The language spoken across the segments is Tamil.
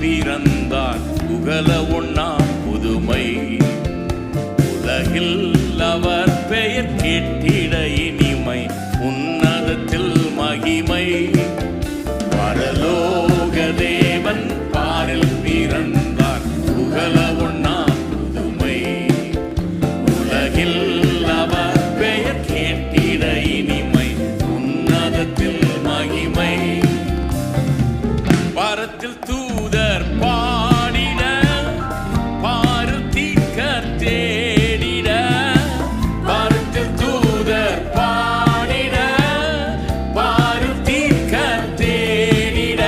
பிறந்தார் புகழ ஒண்ணா புதுமை. உலகில் அவர் பெயர் கேட்டிட இனிமை, உன்னதத்தில் மகிமை. பரலோக தேவன் பாரில் பிறந்தார் புகழ ஒண்ணா புதுமை. உலகில் அவர் பெயர் கேட்டிட இனிமை, உன்னதத்தில் மகிமை. பரத்தில் தூதர் பாடிட, பாரில் தீர்க்கர் தேடிட. பரத்தில் தூதர் பாடிட, பாரில் தீர்க்கர் தேடிட.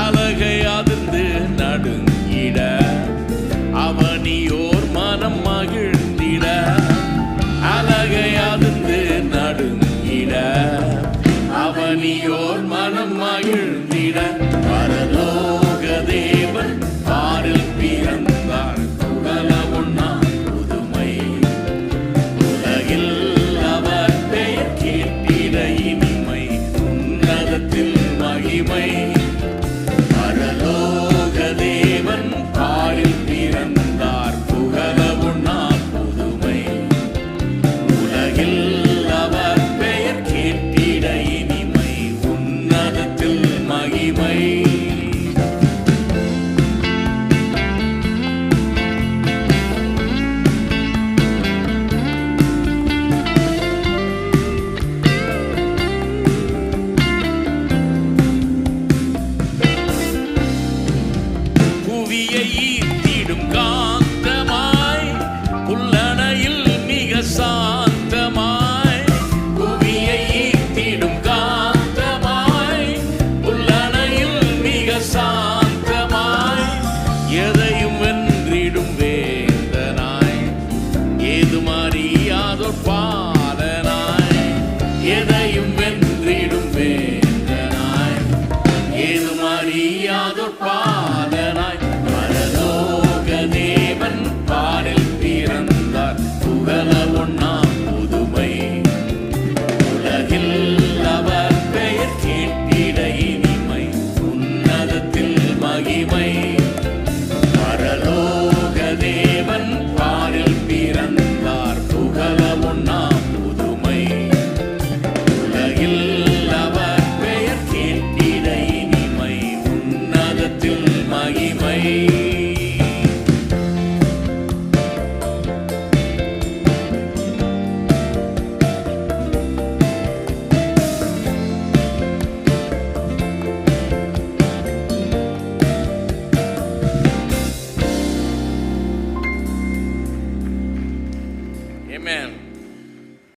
அலகை அதிர்ந்து நடுங்கிட, அவனியோர் மனம் மகிழ்ந்திட. அலகை அதிர்ந்து நடுங்கிட, அவனியோர் மனம் மகிழ்ந்திட.